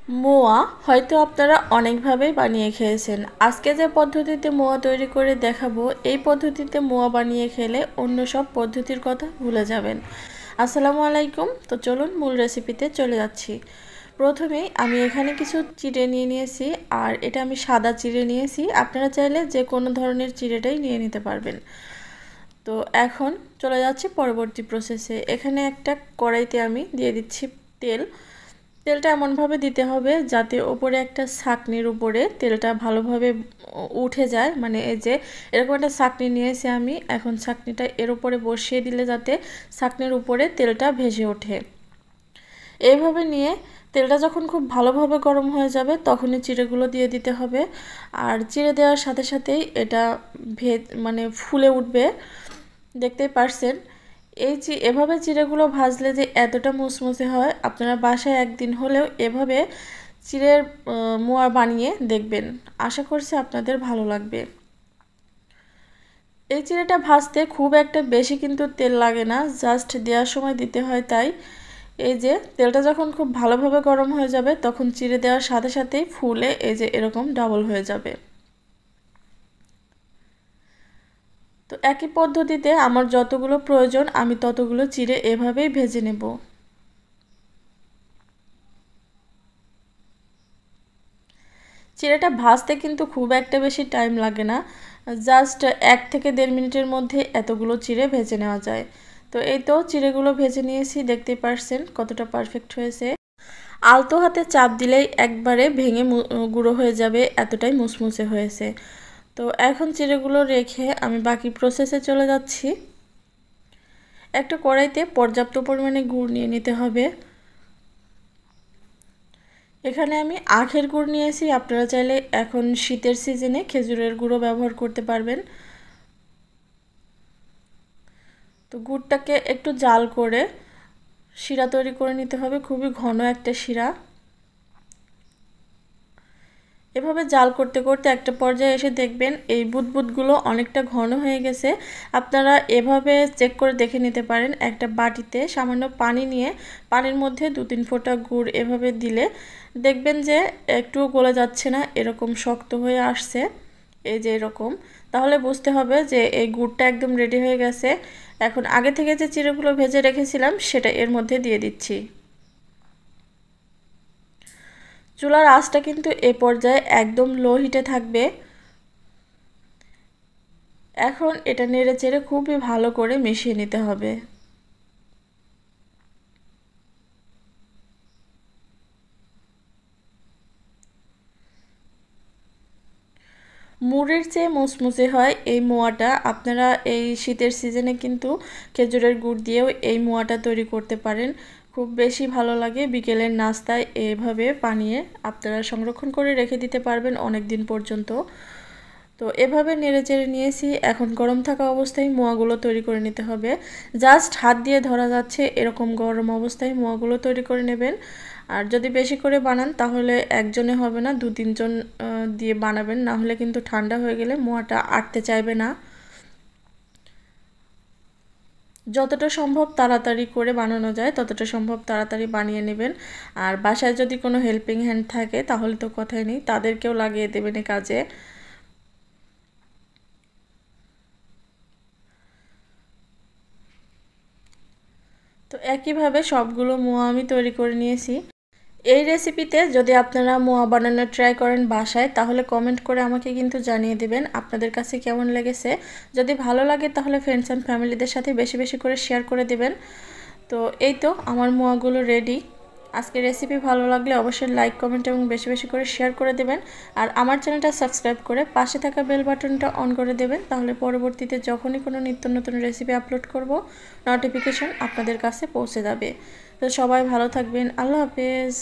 মোয়া হয়তো আপনারা অনেকভাবেই বানিয়ে খেয়েছেন। আজকে যে পদ্ধতিতে মোয়া তৈরি করে দেখাবো, এই পদ্ধতিতে মোয়া বানিয়ে খেলে অন্য সব পদ্ধতির কথা ভুলে যাবেন। আসসালামু আলাইকুম। তো চলুন মূল রেসিপিতে চলে যাচ্ছি। প্রথমেই আমি এখানে কিছু চিড়ে নিয়ে নিয়েছি, আর এটা আমি সাদা চিড়ে নিয়েছি। আপনারা চাইলে যে কোনো ধরনের চিড়েটাই নিয়ে নিতে পারবেন। তো এখন চলে যাচ্ছি পরবর্তী প্রসেসে। এখানে একটা কড়াইতে আমি দিয়ে দিচ্ছি তেল। তেলটা এমনভাবে দিতে হবে যাতে ওপরে একটা ছাঁকনির উপরে তেলটা ভালোভাবে উঠে যায়। মানে এই যে এরকম একটা ছাঁকনি নিয়েছি আমি, এখন ছাঁকনিটা এর উপরে বসিয়ে দিলে যাতে ছাঁকনির উপরে তেলটা ভেসে ওঠে। এইভাবে নিয়ে তেলটা যখন খুব ভালোভাবে গরম হয়ে যাবে তখনই চিড়েগুলো দিয়ে দিতে হবে। আর চিড়ে দেওয়ার সাথে সাথেই এটা মানে ফুলে উঠবে, দেখতেই পারছেন। এভাবে চিড়েগুলো ভাজলে যে এতটা মুসমুসে হয়, আপনারা বাসায় একদিন হলেও এভাবে চিড়ের মোয়া বানিয়ে দেখবেন। আশা করছি আপনাদের ভালো লাগবে। এই চিড়েটা ভাজতে খুব একটা বেশি কিন্তু তেল লাগে না, জাস্ট দেওয়ার সময় দিতে হয়। তাই এই যে তেলটা যখন খুব ভালোভাবে গরম হয়ে যাবে তখন চিড়ে দেওয়ার সাথে সাথেই ফুলে এই যে এরকম ডাবল হয়ে যাবে। তো একই পদ্ধতিতে আমার যতগুলো প্রয়োজন আমি ততগুলো চিড়ে এভাবেই ভেজে নেব। চিড়েটা ভাজতে কিন্তু খুব একটা বেশি টাইম লাগে না, জাস্ট 1 থেকে 1.5 মিনিটের মধ্যে এতগুলো চিড়ে ভেজে নেওয়া যায়। তো এই তো চিড়েগুলো ভেজে নিয়েছি, দেখতেই পারছেন কতটা পারফেক্ট হয়েছে। আলতো হাতে চাপ দিলেই একবারে ভেঙে গুঁড়ো হয়ে যাবে, এতটাই মুসমুসে হয়েছে। তো এখন চিড়েগুলো রেখে আমি বাকি প্রসেসে চলে যাচ্ছি। একটা কড়াইতে পর্যাপ্ত পরিমাণে গুড় নিয়ে নিতে হবে। এখানে আমি আখের গুড় নিয়েছি, আপনারা চাইলে এখন শীতের সিজনে খেজুরের গুঁড়ো ব্যবহার করতে পারবেন। তো গুড়টাকে একটু জাল করে শিরা তৈরি করে নিতে হবে, খুবই ঘন একটা শিরা। এভাবে জাল করতে করতে একটা পর্যায়ে এসে দেখবেন এই বুদবুদগুলো অনেকটা ঘন হয়ে গেছে। আপনারা এভাবে চেক করে দেখে নিতে পারেন। একটা বাটিতে সামান্য পানি নিয়ে পানির মধ্যে 2-3 ফোঁটা গুড় এভাবে দিলে দেখবেন যে একটু গলে যাচ্ছে না, এরকম শক্ত হয়ে আসছে। এই যে এরকম, তাহলে বুঝতে হবে যে এই গুড়টা একদম রেডি হয়ে গেছে। এখন আগে থেকে যে চিড়েগুলো ভেজে রেখেছিলাম সেটা এর মধ্যে দিয়ে দিচ্ছি। চুলার আঁচটা কিন্তু এ পর্যায়ে একদম লো হিটে থাকবে। এখন এটা নেড়েচেড়ে খুবই ভালো করে মিশিয়ে নিতে হবে। মুড়ির চেয়ে মুসমুসে হয় এই মোয়াটা। আপনারা এই শীতের সিজনে কিন্তু খেজুরের গুড় দিয়েও এই মোয়াটা তৈরি করতে পারেন, খুব বেশি ভালো লাগে। বিকেলের নাস্তায় এভাবে বানিয়ে আপনারা সংরক্ষণ করে রেখে দিতে পারবেন অনেক দিন পর্যন্ত। তো এভাবে নেড়েচেড়ে নিয়েছি। এখন গরম থাকা অবস্থায় মোয়াগুলো তৈরি করে নিতে হবে। জাস্ট হাত দিয়ে ধরা যাচ্ছে এরকম গরম অবস্থায় মোয়াগুলো তৈরি করে নেবেন। আর যদি বেশি করে বানান তাহলে একজনে হবে না, 2-3 জন দিয়ে বানাবেন, না হলে কিন্তু ঠান্ডা হয়ে গেলে মোয়াটা আটতে চাইবে না। যতটা সম্ভব তাড়াতাড়ি করে বানানো যায় ততটা সম্ভব তাড়াতাড়ি বানিয়ে নেবেন। আর বাসায় যদি কোনো হেল্পিং হ্যান্ড থাকে তাহলে তো কথাই নেই, তাদেরকেও লাগিয়ে দেবেন এই কাজে। তো একইভাবে সবগুলো মোয়া আমি তৈরি করে নিয়েছি। এই রেসিপিতে যদি আপনারা মোয়া বানানোর ট্রাই করেন বাসায়, তাহলে কমেন্ট করে আমাকে কিন্তু জানিয়ে দেবেন আপনাদের কাছে কেমন লেগেছে। যদি ভালো লাগে তাহলে ফ্রেন্ডস অ্যান্ড ফ্যামিলিদের সাথে বেশি বেশি করে শেয়ার করে দেবেন। তো এই তো আমার মোয়াগুলো রেডি। আজকের রেসিপি ভালো লাগলে অবশ্যই লাইক, কমেন্ট এবং বেশি বেশি করে শেয়ার করে দেবেন। আর আমার চ্যানেলটা সাবস্ক্রাইব করে পাশে থাকা বেল বাটনটা অন করে দেবেন, তাহলে পরবর্তীতে যখনই কোনো নিত্য নতুন রেসিপি আপলোড করব নোটিফিকেশন আপনাদের কাছে পৌঁছে যাবে। তো সবাই ভালো থাকবেন। আল্লাহ হাফেজ।